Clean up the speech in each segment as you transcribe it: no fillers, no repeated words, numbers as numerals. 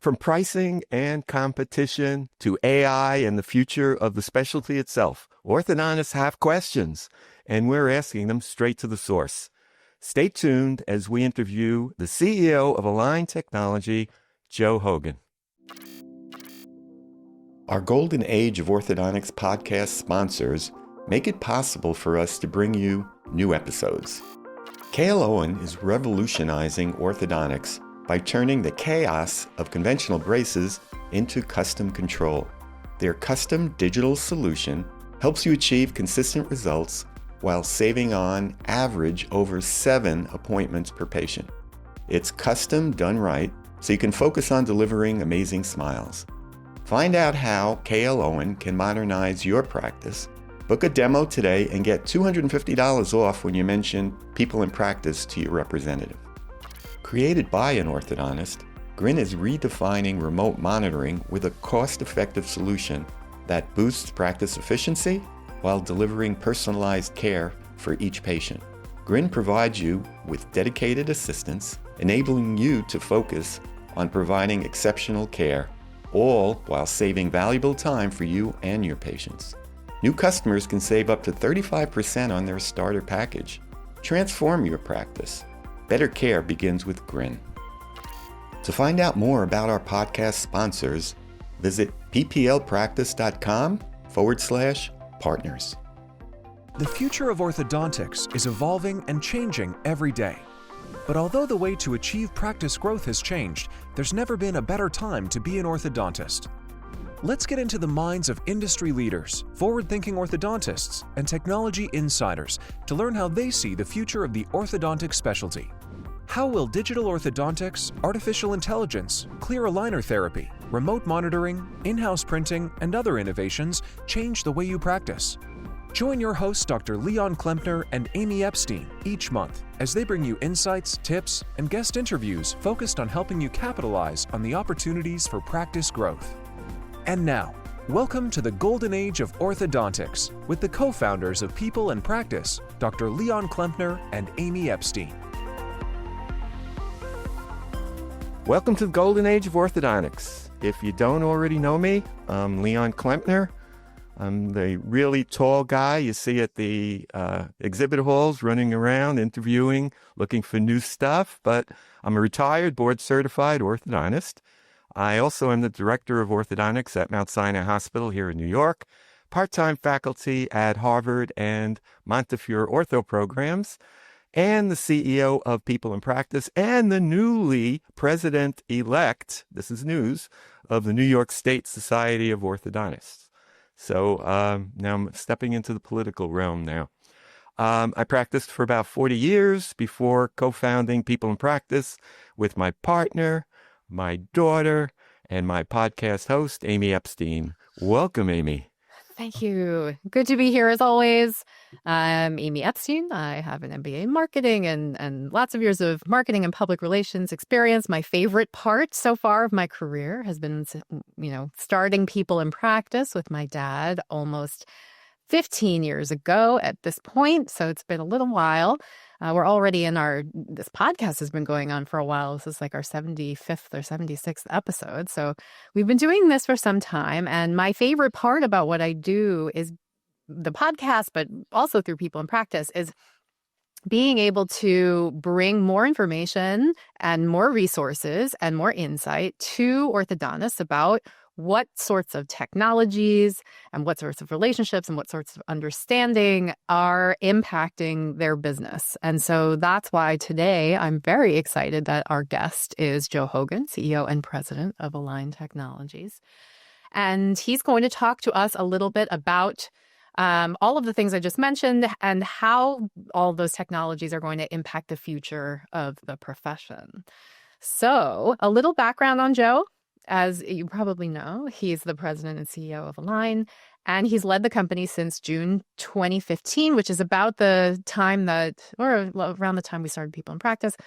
From pricing and competition to AI and the future of the specialty itself, orthodontists have questions, and we're asking them straight to the source. Stay tuned as we interview the CEO of Align Technology, Joe Hogan. Our Golden Age of Orthodontics podcast sponsors make it possible for us to bring you new episodes. Cale Owen is revolutionizing orthodontics by turning the chaos of conventional braces into custom control. Their custom digital solution helps you achieve consistent results while saving on average over 7 appointments per patient. It's custom done right, so you can focus on delivering amazing smiles. Find out how Cale Owen can modernize your practice. Book a demo today and get $250 off when you mention People in Practice to your representative. Created by an orthodontist, Grin is redefining remote monitoring with a cost-effective solution that boosts practice efficiency while delivering personalized care for each patient. Grin provides you with dedicated assistance, enabling you to focus on providing exceptional care, all while saving valuable time for you and your patients. New customers can save up to 35% on their starter package. Transform your practice. Better care begins with Grin. To find out more about our podcast sponsors, visit pplpractice.com/partners. The future of orthodontics is evolving and changing every day. But although the way to achieve practice growth has changed, there's never been a better time to be an orthodontist. Let's get into the minds of industry leaders, forward-thinking orthodontists, and technology insiders to learn how they see the future of the orthodontic specialty. How will digital orthodontics, artificial intelligence, clear aligner therapy, remote monitoring, in-house printing, and other innovations change the way you practice? Join your hosts, Dr. Leon Klempner and Amy Epstein, each month as they bring you insights, tips, and guest interviews focused on helping you capitalize on the opportunities for practice growth. And now, welcome to the Golden Age of Orthodontics with the co-founders of People in Practice, Dr. Leon Klempner and Amy Epstein. Welcome to the Golden Age of Orthodontics. If you don't already know me, I'm Leon Klempner. I'm the really tall guy you see at the exhibit halls running around, interviewing, looking for new stuff. But I'm a retired board-certified orthodontist. I also am the director of orthodontics at Mount Sinai Hospital here in New York, part-time faculty at Harvard and Montefiore Ortho programs, and the CEO of People in Practice, and the newly president-elect, this is news, of the New York State Society of Orthodontists. So now I'm stepping into the political realm now. I practiced for about 40 years before co-founding People in Practice with my partner, my daughter, and my podcast host, Amy Epstein. Welcome, Amy. Thank you. Good to be here as always. I'm Amy Epstein. I have an MBA in marketing and lots of years of marketing and public relations experience. My favorite part so far of my career has been, starting People in Practice with my dad almost 15 years ago at this point. So it's been a little while. We're already this podcast has been going on for a while. This is like our 75th or 76th episode. So we've been doing this for some time. And my favorite part about what I do is the podcast, but also through People in Practice, is being able to bring more information and more resources and more insight to orthodontists about what sorts of technologies and what sorts of relationships and what sorts of understanding are impacting their business. And so that's why today I'm very excited that our guest is Joe Hogan, CEO and president of Align Technologies. And he's going to talk to us a little bit about all of the things I just mentioned and how all those technologies are going to impact the future of the profession. So a little background on Joe. As you probably know, he's the president and CEO of Align, and he's led the company since June 2015, which is about the time around the time we started People in Practice.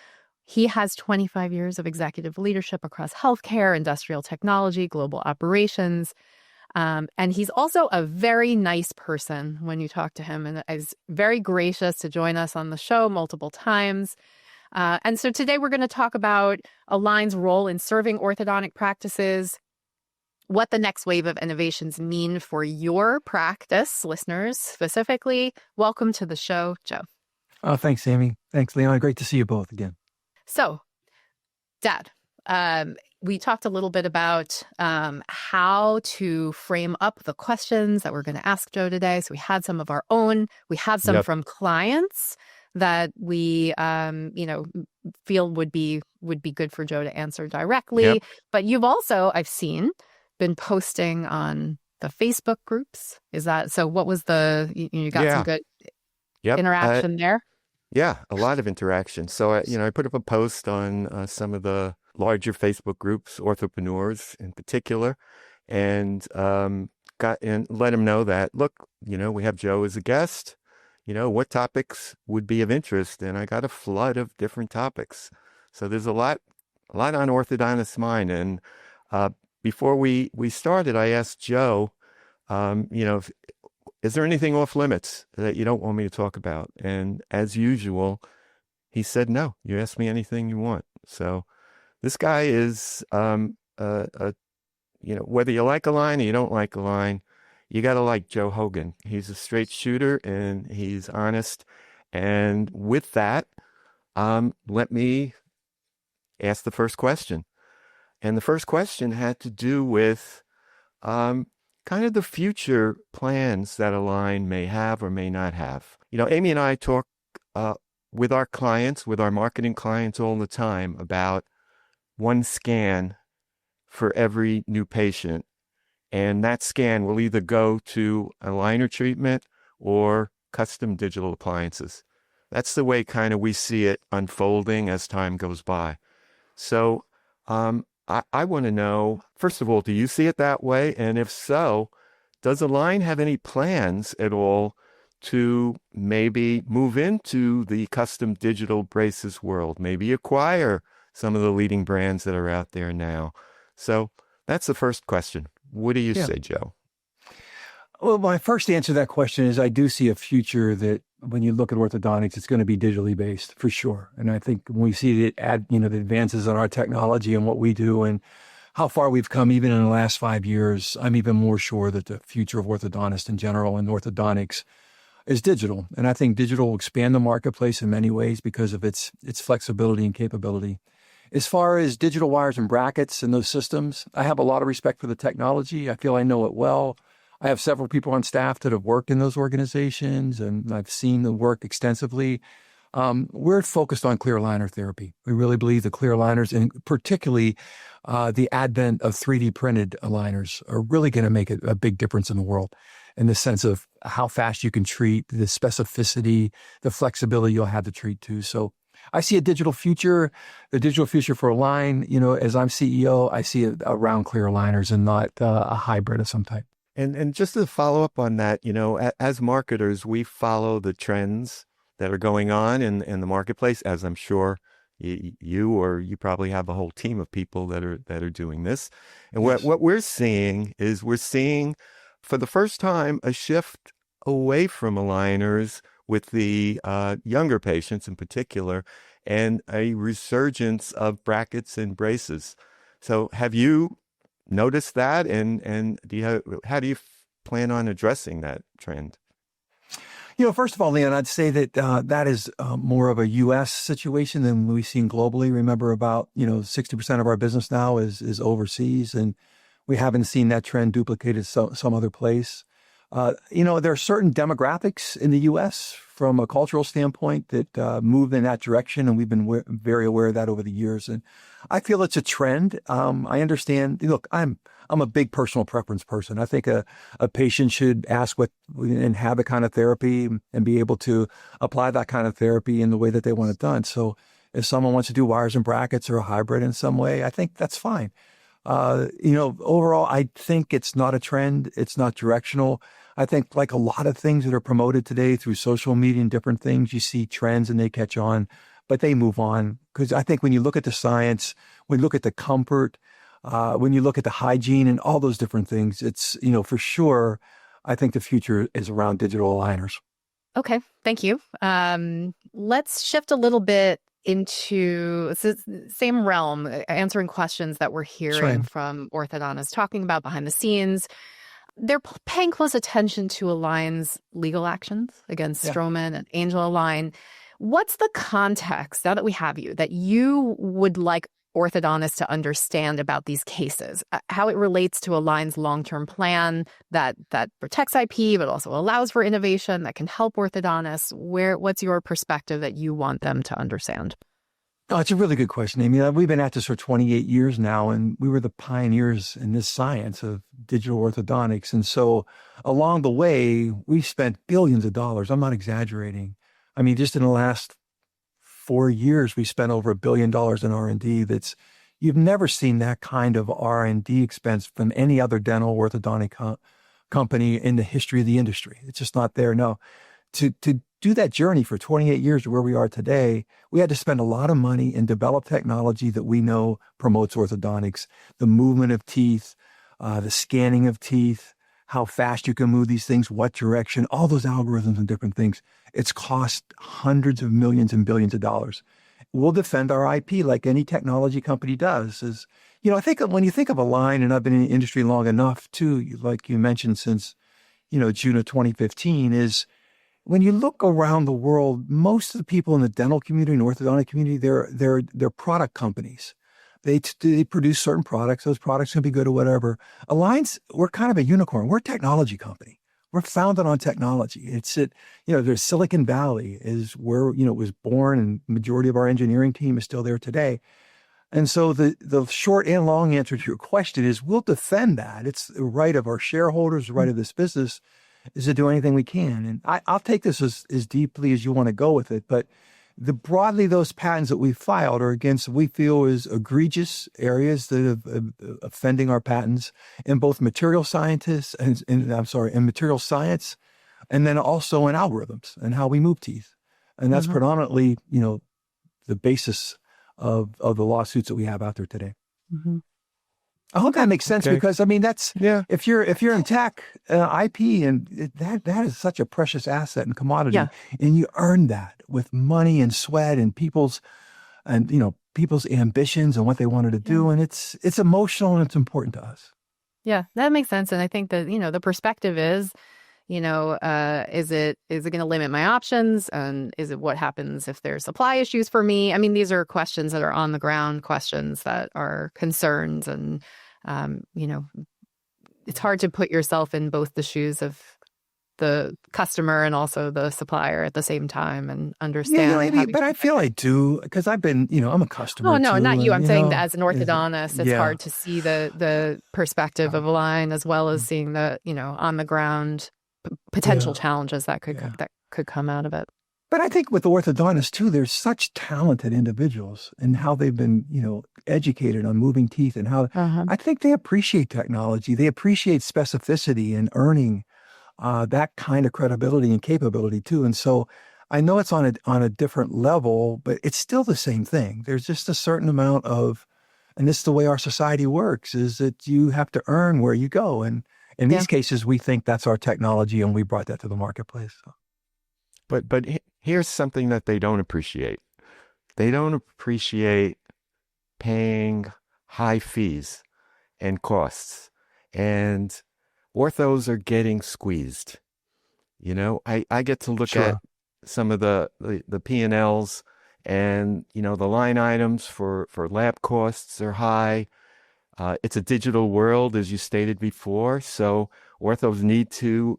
He has 25 years of executive leadership across healthcare, industrial technology, global operations. And he's also a very nice person when you talk to him, and is very gracious to join us on the show multiple times. And so today we're going to talk about Align's role in serving orthodontic practices, what the next wave of innovations mean for your practice, listeners specifically. Welcome to the show, Joe. Oh, thanks, Amy. Thanks, Leon. Great to see you both again. So, Dad, we talked a little bit about how to frame up the questions that we're going to ask Joe today. So we had some of our own. We had some from clients that we, feel would be good for Joe to answer directly. Yep. But you've also, I've seen, been posting on the Facebook groups. Is that so? What was you got some good interaction there? Yeah, a lot of interaction. So, I put up a post on some of the larger Facebook groups, orthopreneurs in particular, and let them know that, look, we have Joe as a guest. What topics would be of interest? And I got a flood of different topics. So there's a lot on orthodontists' mind. And before we started, I asked Joe, is there anything off limits that you don't want me to talk about? And as usual, he said, no, you ask me anything you want. So this guy is, whether you like a line or you don't like a line, you got to like Joe Hogan. He's a straight shooter and he's honest. And with that, let me ask the first question. And the first question had to do with kind of the future plans that Align may have or may not have. Amy and I talk with our clients, with our marketing clients all the time about one scan for every new patient. And that scan will either go to aligner treatment or custom digital appliances. That's the way kind of we see it unfolding as time goes by. So I want to know, first of all, do you see it that way? And if so, does Align have any plans at all to maybe move into the custom digital braces world, maybe acquire some of the leading brands that are out there now? So that's the first question. What do you say, Joe? Well, my first answer to that question is I do see a future that when you look at orthodontics, it's going to be digitally based for sure. And I think when we see the advances in our technology and what we do and how far we've come even in the last 5 years, I'm even more sure that the future of orthodontists in general and orthodontics is digital. And I think digital will expand the marketplace in many ways because of its flexibility and capability. As far as digital wires and brackets and those systems, I have a lot of respect for the technology. I feel I know it well. I have several people on staff that have worked in those organizations, and I've seen the work extensively. We're focused on clear aligner therapy. We really believe the clear aligners, and particularly the advent of 3D printed aligners, are really going to make a big difference in the world in the sense of how fast you can treat, the specificity, the flexibility you'll have to treat too. So I see a digital future, the digital future for Align. As I'm CEO, I see it around clear aligners and not a hybrid of some type. And just to follow up on that, as marketers, we follow the trends that are going on in the marketplace, as I'm sure you probably have a whole team of people that are doing this. And what we're seeing is for the first time a shift away from aligners with the younger patients in particular, and a resurgence of brackets and braces. So have you noticed that, and how do you plan on addressing that trend? First of all, Leon, I'd say that that is more of a U.S. situation than we've seen globally. Remember, about 60% of our business now is overseas, and we haven't seen that trend duplicated some other place. There are certain demographics in the U.S. from a cultural standpoint that move in that direction, and we've been very aware of that over the years. And I feel it's a trend. I understand. Look, I'm a big personal preference person. I think a patient should ask what and have the kind of therapy and be able to apply that kind of therapy in the way that they want it done. So if someone wants to do wires and brackets or a hybrid in some way, I think that's fine. Overall, I think it's not a trend. It's not directional. I think like a lot of things that are promoted today through social media and different things, you see trends and they catch on, but they move on. Because I think when you look at the science, when you look at the comfort, when you look at the hygiene and all those different things, it's, for sure, I think the future is around digital aligners. Okay, thank you. Let's shift a little bit into it's the same realm, answering questions that we're hearing from orthodontists talking about behind the scenes. They're paying close attention to Align's legal actions against Strowman and Angel Align. What's the context, now that we have you, that you would like orthodontists to understand about these cases, how it relates to Align's long-term plan that protects IP, but also allows for innovation that can help orthodontists? What's your perspective that you want them to understand? Oh, it's a really good question, Amy. We've been at this for 28 years now, and we were the pioneers in this science of digital orthodontics. And so along the way, we spent billions of dollars. I'm not exaggerating. I mean, just in the last 4 years, we spent over $1 billion in R&D. You've never seen that kind of R&D expense from any other dental orthodontic company in the history of the industry. It's just not there. No, to do that journey for 28 years to where we are today, we had to spend a lot of money and develop technology that we know promotes orthodontics, the movement of teeth, the scanning of teeth, how fast you can move these things, what direction, all those algorithms and different things. It's cost hundreds of millions and billions of dollars. We'll defend our IP like any technology company does. I think when you think of Align, and I've been in the industry long enough too, like you mentioned, since, June of 2015, is when you look around the world, most of the people in the dental community and orthodontic community, they're product companies. They produce certain products. Those products can be good or whatever. We're kind of a unicorn. We're a technology company. We're founded on technology. There's Silicon Valley is where, it was born, and majority of our engineering team is still there today. And so the short and long answer to your question is we'll defend that. It's the right of our shareholders, the right of this business is to do anything we can. And I'll take this as deeply as you want to go with it, but broadly, those patents that we filed are against what we feel is egregious areas that are offending our patents in both material scientists and material science, and then also in algorithms and how we move teeth. And that's predominantly, the basis of the lawsuits that we have out there today. Mm-hmm. I hope that makes sense because that's if you're in tech, IP, and that is such a precious asset and commodity, and you earn that with money and sweat and people's ambitions and what they wanted to do, and it's emotional and it's important to us. Yeah, that makes sense, and I think that the perspective is, is it going to limit my options, and is it what happens if there's supply issues for me? I mean, these are questions that are on the ground, questions that are concerns, and it's hard to put yourself in both the shoes of the customer and also the supplier at the same time and understand. Yeah, but I feel I do because I've been, I'm a customer. Oh, no, too, not you. I'm saying that as an orthodontist, it's hard to see the perspective of Align as well as seeing the, on the ground potential challenges that could come out of it. But I think with orthodontists too, there's such talented individuals and how they've been, educated on moving teeth and how I think they appreciate technology. They appreciate specificity and earning that kind of credibility and capability too. And so I know it's on a different level, but it's still the same thing. There's just a certain amount of, and this is the way our society works, is that you have to earn where you go. And in these cases, we think that's our technology, and we brought that to the marketplace. So. But here's something that they don't appreciate. They don't appreciate paying high fees and costs. And orthos are getting squeezed. I get to look at some of the P&Ls, and, the line items for lab costs are high. It's a digital world, as you stated before. So orthos need to,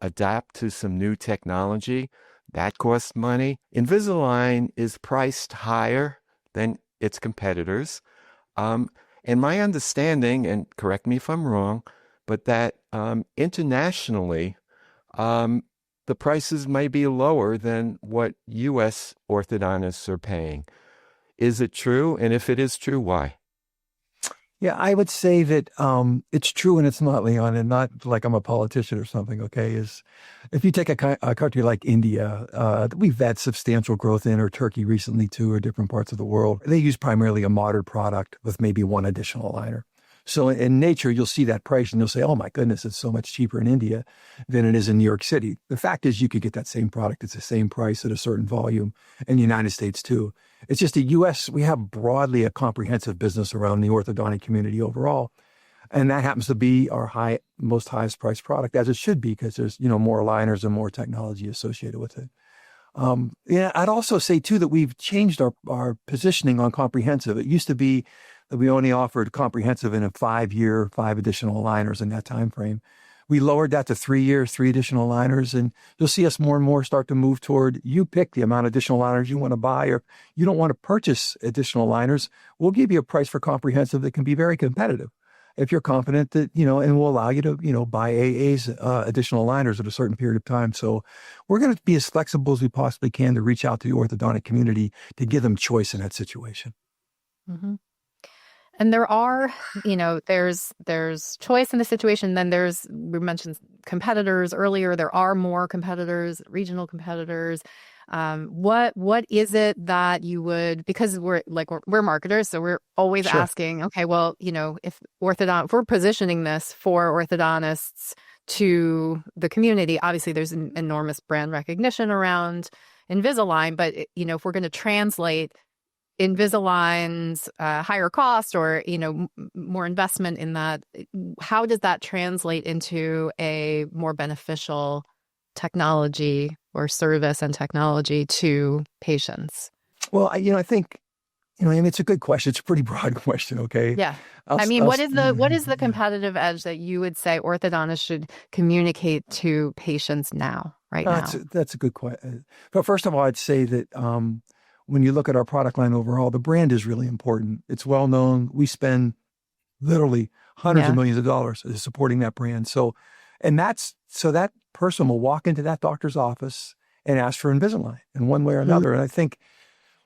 adapt to some new technology. That costs money. Invisalign is priced higher than its competitors. And my understanding, and correct me if I'm wrong, but that internationally, the prices may be lower than what U.S. orthodontists are paying. Is it true? And if it is true, why? Yeah, I would say that it's true and it's not, Leon, and not like I'm a politician or something, okay? If you take a country like India, we've had substantial growth in, or Turkey recently too, or different parts of the world. They use primarily a modern product with maybe one additional aligner. So in nature, you'll see that price and you'll say, oh my goodness, it's so much cheaper in India than it is in New York City. The fact is you could get that same product at the same price at a certain volume in the United States too. It's just the US, we have broadly a comprehensive business around the orthodontic community overall. And that happens to be our highest priced product, as it should be, because there's, more aligners and more technology associated with it. I'd also say too that we've changed our positioning on comprehensive. It used to be that we only offered comprehensive in a 5-year, 5 additional aligners in that time frame. We lowered that to 3 years, 3 additional aligners, and you'll see us more and more start to move toward you pick the amount of additional aligners you want to buy, or you don't want to purchase additional aligners. We'll give you a price for comprehensive that can be very competitive if you're confident that, and we'll allow you to, buy AA's additional aligners at a certain period of time. So we're going to be as flexible as we possibly can to reach out to the orthodontic community to give them choice in that situation. Mm-hmm. And there are, there's choice in the situation. Then we mentioned competitors earlier. There are more competitors, regional competitors. What is it that you would, because we're marketers, so we're always asking, okay, well, if we're positioning this for orthodontists to the community, obviously there's an enormous brand recognition around Invisalign, but if we're going to translate Invisalign's higher cost or, more investment in that, how does that translate into a more beneficial technology or service and technology to patients? Well, I think, it's a good question. It's a pretty broad question. Okay. Yeah. What is the competitive edge that you would say orthodontists should communicate to patients now, now? That's a good question. But first of all, I'd say that when you look at our product line overall, the brand is really important. It's well known. We spend literally hundreds of millions of dollars supporting that brand. So that person will walk into that doctor's office and ask for Invisalign in one way or another. Mm-hmm. And I think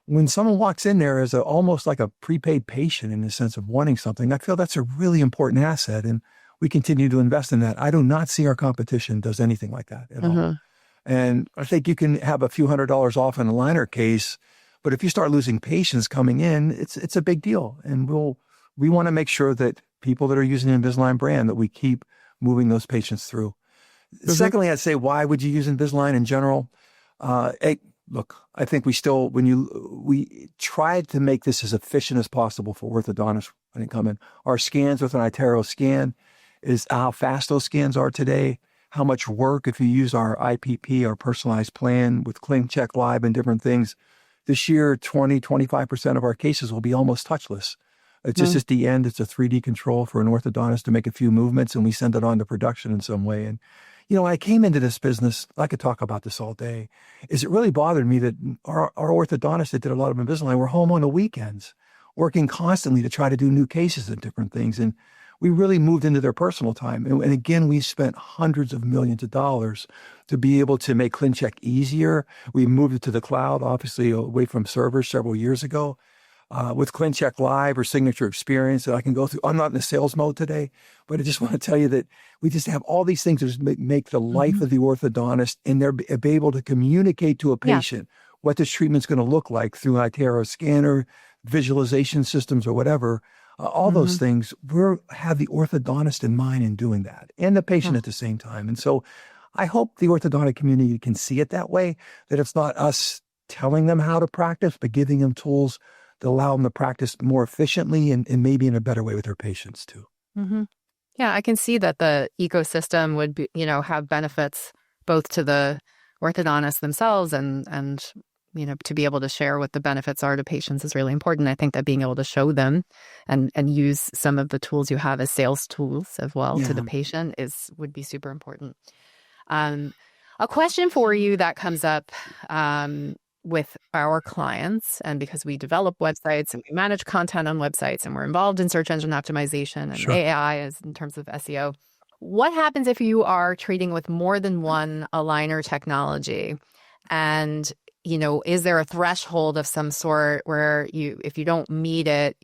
when someone walks in there as almost like a prepaid patient in the sense of wanting something, I feel that's a really important asset. And we continue to invest in that. I do not see our competition does anything like that at all. And I think you can have a few $100s off an aligner case, but if you start losing patients coming in, it's a big deal. And we want to make sure that people that are using the Invisalign brand, that we keep moving those patients through. Mm-hmm. Secondly, I'd say, why would you use Invisalign in general? Look, I think we tried to make this as efficient as possible for orthodontists when they come in. Our scans with an iTero scan is how fast those scans are today, how much work if you use our IPP, our personalized plan with ClinCheck Live and different things. This year, 25% of our cases will be almost touchless. It's just at the end, it's a 3D control for an orthodontist to make a few movements, and we send it on to production in some way. And, I came into this business, I could talk about this all day, it really bothered me that our orthodontists that did a lot of Invisalign were home on the weekends, working constantly to try to do new cases and different things. And we really moved into their personal time. And again, we spent hundreds of millions of dollars to be able to make ClinCheck easier. We moved it to the cloud, obviously away from servers several years ago. With ClinCheck Live or Signature Experience that I can go through. I'm not in the sales mode today, but I just want to tell you that we just have all these things that make the life of the orthodontist, and they're be able to communicate to a patient what this treatment's going to look like through iTero scanner, visualization systems, or whatever. All those things, we have the orthodontist in mind in doing that, and the patient at the same time. And so I hope the orthodontic community can see it that way, that it's not us telling them how to practice, but giving them tools to allow them to practice more efficiently and maybe in a better way with their patients too. Mm-hmm. Yeah, I can see that the ecosystem would be, have benefits both to the orthodontists themselves and to be able to share what the benefits are to patients is really important. I think that being able to show them and use some of the tools you have as sales tools as well to the patient would be super important. A question for you that comes up with our clients, and because we develop websites and we manage content on websites and we're involved in search engine optimization and AI as in terms of SEO, what happens if you are treating with more than one aligner technology? And, is there a threshold of some sort where if you don't meet it,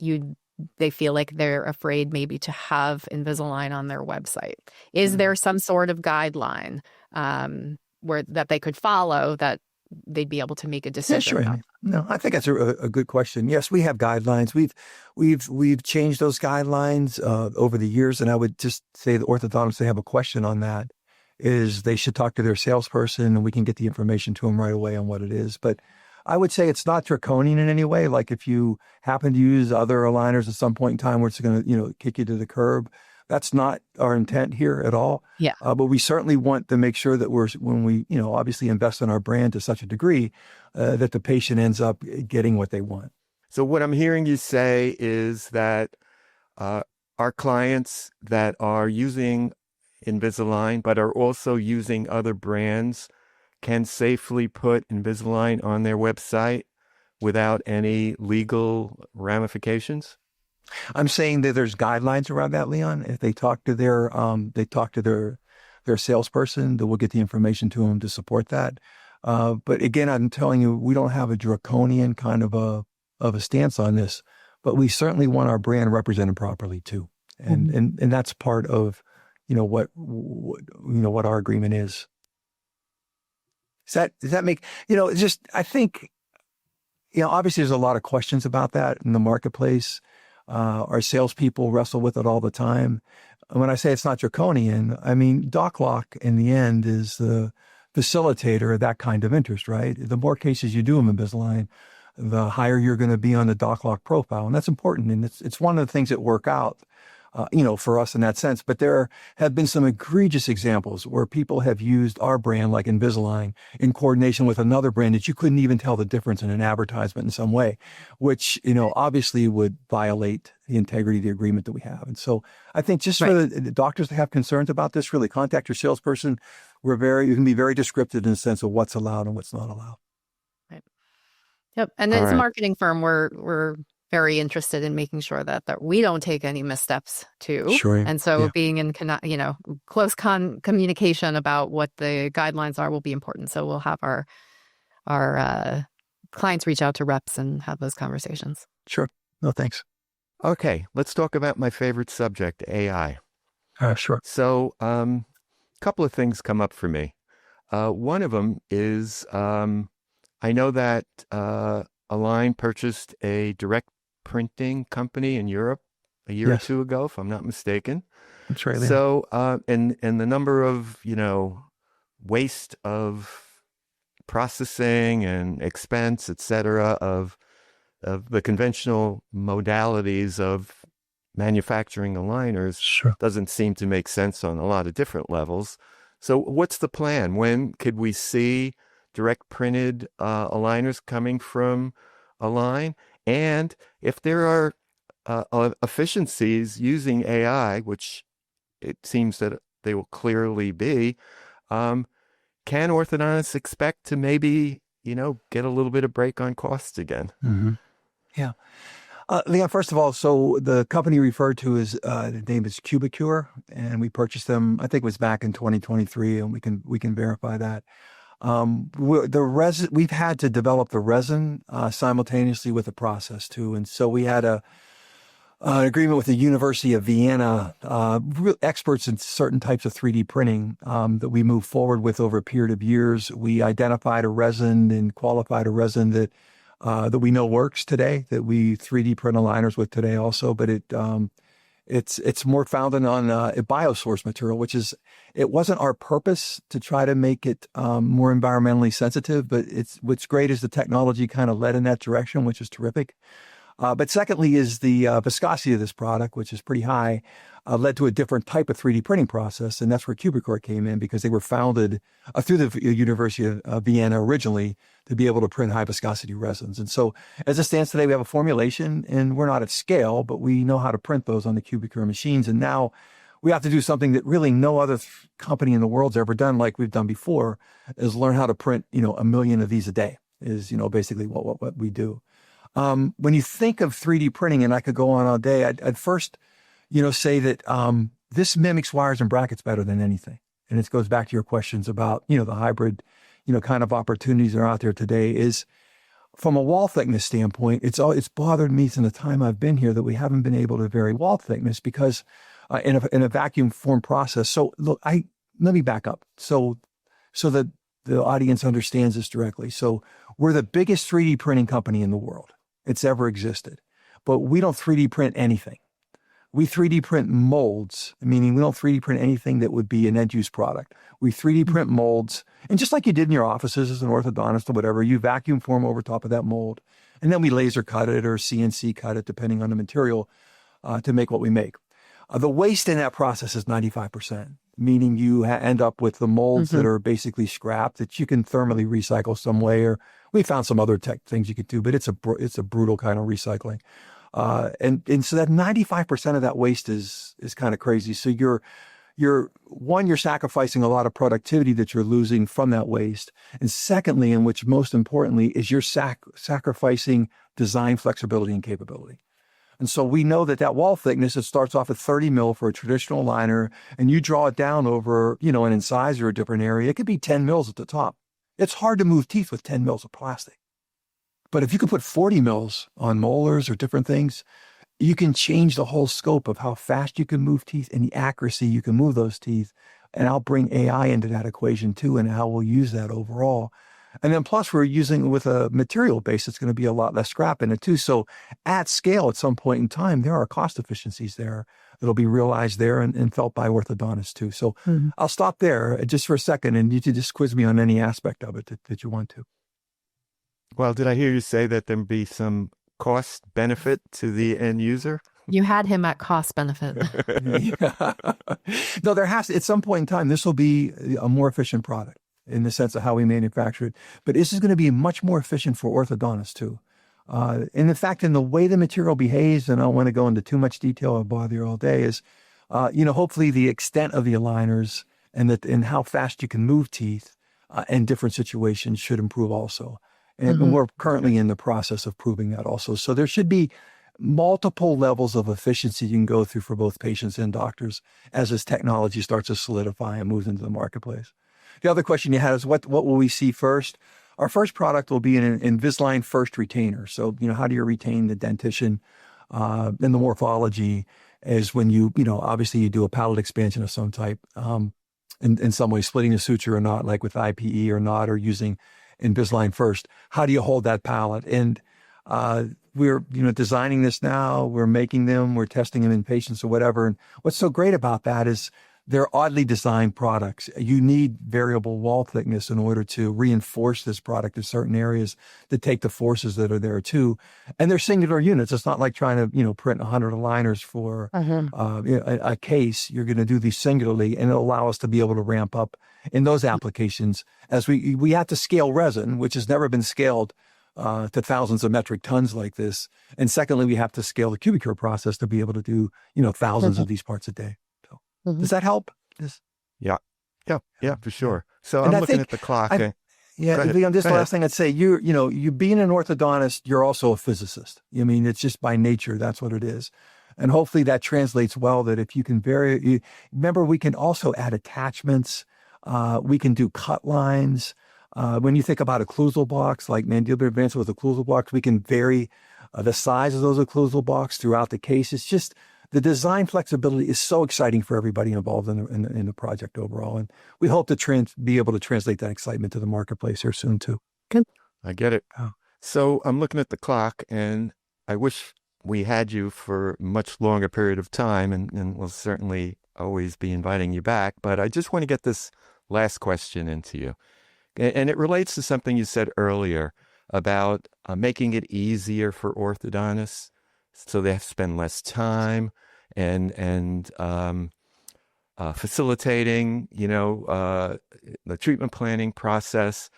they feel like they're afraid maybe to have Invisalign on their website? Is there some sort of guideline that they could follow that they'd be able to make a Yeah, decision sure. about. No, I think that's a good question. Yes, we have guidelines. We've changed those guidelines over the years, and I would just say the orthodontists, they have a question on that, is they should talk to their salesperson, and we can get the information to them right away on what it is. But I would say it's not draconian in any way. Like if you happen to use other aligners at some point in time where it's going to, kick you to the curb, that's not our intent here at all. Yeah. But we certainly want to make sure that when we, obviously invest in our brand to such a degree, that the patient ends up getting what they want. So what I'm hearing you say is that our clients that are using Invisalign, but are also using other brands, can safely put Invisalign on their website without any legal ramifications? I'm saying that there's guidelines around that, Leon. If they talk to their salesperson, that will get the information to them to support that. But again, I'm telling you, we don't have a draconian kind of a stance on this, but we certainly want our brand represented properly too, and that's part of what our agreement is. Does that make I think obviously there's a lot of questions about that in the marketplace. Our salespeople wrestle with it all the time. And when I say it's not draconian, I mean, DocLock in the end is the facilitator of that kind of interest, right? The more cases you do in Invisalign, the higher you're going to be on the DocLock profile. And that's important. And it's one of the things that work out, for us in that sense. But there have been some egregious examples where people have used our brand, like Invisalign, in coordination with another brand that you couldn't even tell the difference in an advertisement in some way, which, obviously would violate the integrity of the agreement that we have. And so I think just for the doctors that have concerns about this, really contact your salesperson. You can be very descriptive in the sense of what's allowed and what's not allowed. Right. Yep. And as a marketing firm, we're very interested in making sure that we don't take any missteps too. Sure. And so being in, close communication about what the guidelines are will be important. So we'll have our clients reach out to reps and have those conversations. Sure. No, thanks. Okay, let's talk about my favorite subject, AI. Sure. So a couple of things come up for me. One of them is I know that Align purchased a direct printing company in Europe a year or two ago, if I'm not mistaken. That's right. Leon. So, and the number of, waste of processing and expense, et cetera, of the conventional modalities of manufacturing aligners doesn't seem to make sense on a lot of different levels. So what's the plan? When could we see direct printed aligners coming from Align? And if there are efficiencies using AI, which it seems that they will clearly be, can orthodontists expect to maybe, get a little bit of break on costs again? Mm-hmm. Yeah. Leon, first of all, so the company referred to is, the name is CubiCure, and we purchased them, I think it was back in 2023, and we can verify that. The resin, we've had to develop the resin simultaneously with the process too. And so we had an agreement with the University of Vienna, experts in certain types of 3D printing, that we moved forward with over a period of years. We identified a resin and qualified a resin that we know works today, that we 3D print aligners with today also, but it's more founded on a biosource material, which is, it wasn't our purpose to try to make it more environmentally sensitive, but what's great is the technology kind of led in that direction, which is terrific. But secondly is the viscosity of this product, which is pretty high, led to a different type of 3D printing process. And that's where CubiCure came in, because they were founded through the University of Vienna originally to be able to print high viscosity resins. And so as it stands today, we have a formulation, and we're not at scale, but we know how to print those on the CubiCure machines. And now we have to do something that really no other company in the world's ever done, like we've done before, is learn how to print, 1 million of these a day is, basically what we do. When you think of 3D printing, and I could go on all day, I'd first, say that this mimics wires and brackets better than anything. And it goes back to your questions about, the hybrid, kind of opportunities that are out there today. Is from a wall thickness standpoint, it's bothered me since the time I've been here that we haven't been able to vary wall thickness because in a vacuum form process. So look, let me back up. So the the audience understands this directly. So we're the biggest 3D printing company in the world. It's ever existed. But we don't 3D print anything. We 3D print molds, meaning we don't 3D print anything that would be an end-use product. We 3D print molds, and just like you did in your offices as an orthodontist or whatever, you vacuum form over top of that mold, and then we laser cut it or CNC cut it, depending on the material, to make what we make. The waste in that process is 95%, meaning you end up with the molds that are basically scrap that you can thermally recycle some way, or we found some other tech things you could do, but it's a brutal kind of recycling. And so that 95% of that waste is kind of crazy. So you're sacrificing a lot of productivity that you're losing from that waste. And secondly, and which most importantly, is you're sacrificing design flexibility and capability. And so we know that wall thickness, it starts off at 30 mil for a traditional aligner, and you draw it down over, an incisor or a different area. It could be 10 mils at the top. It's hard to move teeth with 10 mils of plastic. But if you can put 40 mils on molars or different things, you can change the whole scope of how fast you can move teeth and the accuracy you can move those teeth. And I'll bring AI into that equation too, and how we'll use that overall. And then plus we're using with a material base that's going to be a lot less scrap in it too. So at scale, at some point in time, there are cost efficiencies there that'll be realized there and felt by orthodontists too. So I'll stop there just for a second, and you can just quiz me on any aspect of it that you want to. Well, did I hear you say that there'd be some cost benefit to the end user? You had him at cost benefit. No, there has to, at some point in time, this will be a more efficient product in the sense of how we manufacture it. But this is going to be much more efficient for orthodontists too. And in fact, in the way the material behaves, and I don't want to go into too much detail, I'll bother you all day, is, hopefully the extent of the aligners and how fast you can move teeth in different situations should improve also. And we're currently in the process of proving that also. So there should be multiple levels of efficiency you can go through for both patients and doctors as this technology starts to solidify and moves into the marketplace. The other question you had is what will we see first? Our first product will be an Invisalign first retainer. So, how do you retain the dentition and the morphology is when you obviously you do a palate expansion of some type, in some way splitting the suture or not, like with IPE or not, or using Invisalign first. How do you hold that palate? And we're designing this now. We're making them. We're testing them in patients or whatever. And what's so great about that is they're oddly designed products. You need variable wall thickness in order to reinforce this product in certain areas to take the forces that are there too. And they're singular units. It's not like trying to print 100 aligners for a case. You're going to do these singularly, and it'll allow us to be able to ramp up in those applications as we have to scale resin, which has never been scaled to thousands of metric tons like this. And secondly, we have to scale the CubiCure process to be able to do, thousands of these parts a day. So does that help? Yeah, for sure. So I'm looking at the clock. Leon, this last thing I'd say, you being an orthodontist, you're also a physicist. It's just by nature, that's what it is. And hopefully that translates well, that if you can remember, we can also add attachments. We can do cut lines. When you think about occlusal blocks, like mandibular advancement with occlusal blocks, we can vary the size of those occlusal blocks throughout the case. It's just the design flexibility is so exciting for everybody involved in the project overall. And we hope to be able to translate that excitement to the marketplace here soon too. Good. I get it. Oh. So I'm looking at the clock, and I wish we had you for a much longer period of time, and we'll certainly always be inviting you back. But I just want to get this last question into you. And it relates to something you said earlier about making it easier for orthodontists so they have to spend less time and facilitating, the treatment planning process.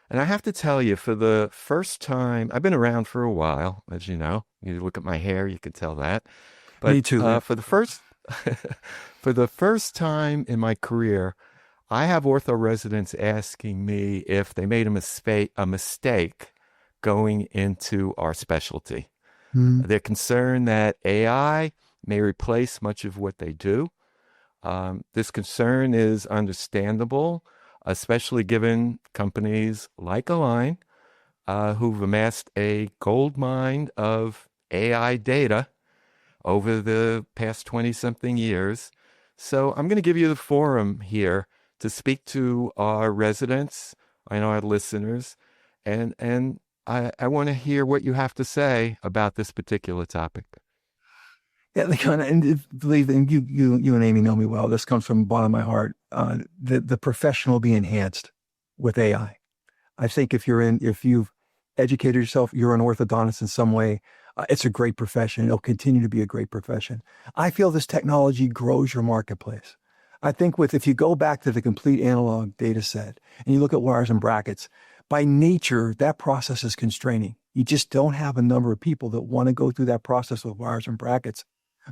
And I have to tell you, for the first time, I've been around for a while, as you know. You look at my hair, you can tell that. But me too. For the first time in my career, I have ortho residents asking me if they made a mistake going into our specialty. They're concerned that AI may replace much of what they do. This concern is understandable, especially given companies like Align, who've amassed a gold mine of AI data over the past 20-something years. So I'm going to give you the forum here to speak to our residents our listeners, and I want to hear what you have to say about this particular topic. Yeah, believe, and you and Amy know me well. This comes from the bottom of my heart. The profession will be enhanced with AI. I think if you've educated yourself, you're an orthodontist in some way. It's a great profession. It'll continue to be a great profession. I feel this technology grows your marketplace. I think if you go back to the complete analog data set and you look at wires and brackets, by nature, that process is constraining. You just don't have a number of people that want to go through that process with wires and brackets.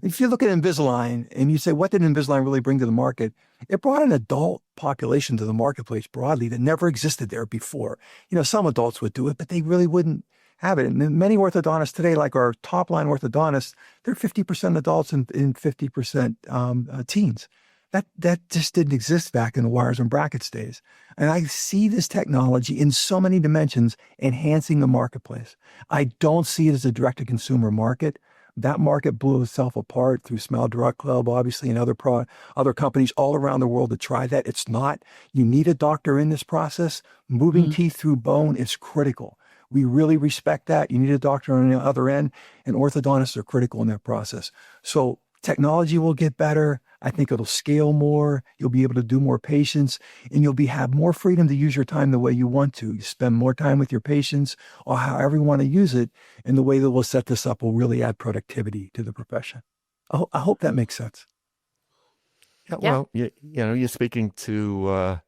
If you look at Invisalign and you say, what did Invisalign really bring to the market? It brought an adult population to the marketplace broadly that never existed there before. Some adults would do it, but they really wouldn't have it. And many orthodontists today, like our top line orthodontists, they're 50% adults and 50% teens. That just didn't exist back in the wires and brackets days. And I see this technology in so many dimensions enhancing the marketplace. I don't see it as a direct-to-consumer market. That market blew itself apart through Smile Direct Club, obviously, and other companies all around the world to try that. It's not. You need a doctor in this process. Moving teeth through bone is critical. We really respect that. You need a doctor on the other end, and orthodontists are critical in that process. So technology will get better. I think it'll scale more. You'll be able to do more patients, and you'll have more freedom to use your time the way you want to. You spend more time with your patients or however you want to use it, and the way that we'll set this up will really add productivity to the profession. I hope that makes sense. Yeah. Well, you're speaking to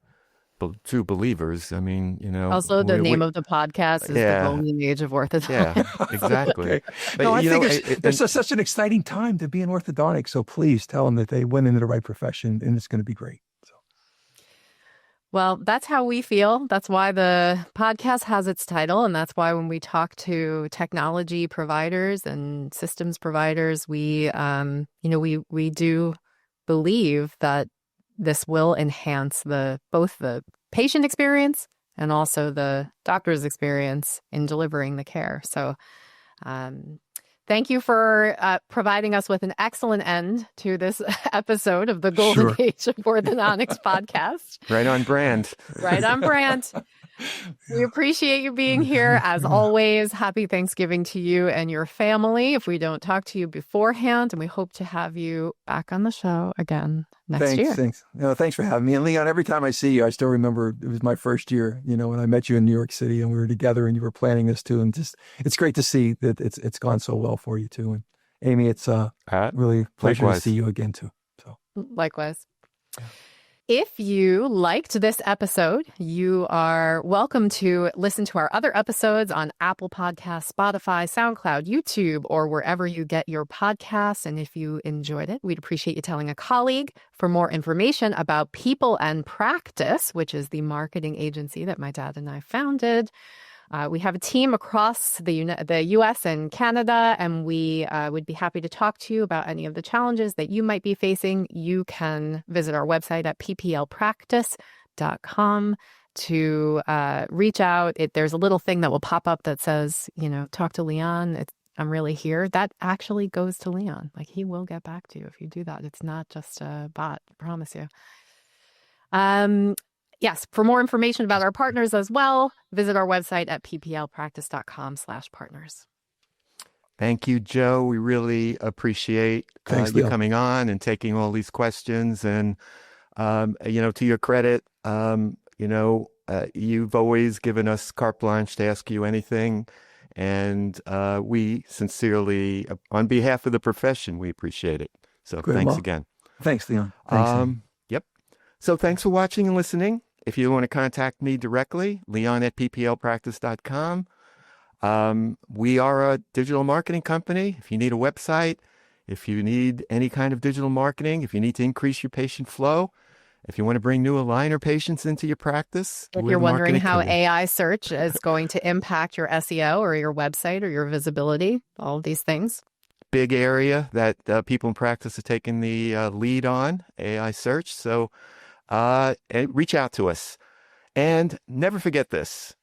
true believers. I mean, Also, the name of the podcast is The Golden Age of Orthodontics. Yeah, exactly. Okay. But, I think there's such an exciting time to be in orthodontics. So please tell them that they went into the right profession, and it's going to be great. So. Well, that's how we feel. That's why the podcast has its title. And that's why when we talk to technology providers and systems providers, we do believe that this will enhance both the patient experience and also the doctor's experience in delivering the care. So thank you for providing us with an excellent end to this episode of the Golden Age of Orthodontics podcast. Right on brand. Right on brand. We appreciate you being here. As always, happy Thanksgiving to you and your family if we don't talk to you beforehand. And we hope to have you back on the show again next year. Thanks. Thanks for having me. And Leon, every time I see you, I still remember it was my first year, when I met you in New York City and we were together and you were planning this too. And it's great to see that it's gone so well for you too. And Amy, it's really a pleasure to see you again too. So likewise. Yeah. If you liked this episode, you are welcome to listen to our other episodes on Apple Podcasts, Spotify, SoundCloud, YouTube, or wherever you get your podcasts. And if you enjoyed it, we'd appreciate you telling a colleague. For more information about People and Practice, which is the marketing agency that my dad and I founded, we have a team across the U.S. and Canada, and we would be happy to talk to you about any of the challenges that you might be facing. You can visit our website at pplpractice.com to reach out. There's a little thing that will pop up that says, talk to Leon. I'm really here. That actually goes to Leon. Like, he will get back to you if you do that. It's not just a bot, I promise you. Yes, for more information about our partners as well, visit our website at pplpractice.com/partners. Thank you, Joe. We really appreciate you coming on and taking all these questions. And, to your credit, you've always given us carte blanche to ask you anything. And we sincerely, on behalf of the profession, we appreciate it. So thanks again. Thanks, Leon. Thanks, yep. So thanks for watching and listening. If you want to contact me directly, leon@pplpractice.com. We are a digital marketing company. If you need a website, if you need any kind of digital marketing, if you need to increase your patient flow, if you want to bring new aligner patients into your practice. If you're wondering how AI search is going to impact your SEO or your website or your visibility, all of these things. Big area that people in practice are taking the lead on, AI search. So reach out to us. And never forget this.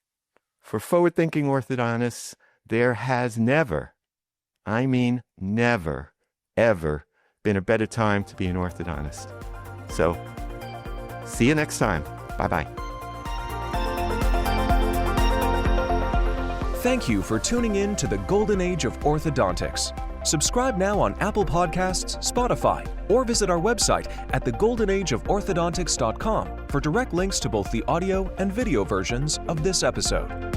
For forward-thinking orthodontists, there has never, I mean never, ever been a better time to be an orthodontist. So, see you next time. Bye-bye. Thank you for tuning in to the Golden Age of Orthodontics. Subscribe now on Apple Podcasts, Spotify, or visit our website at thegoldenageoforthodontics.com for direct links to both the audio and video versions of this episode.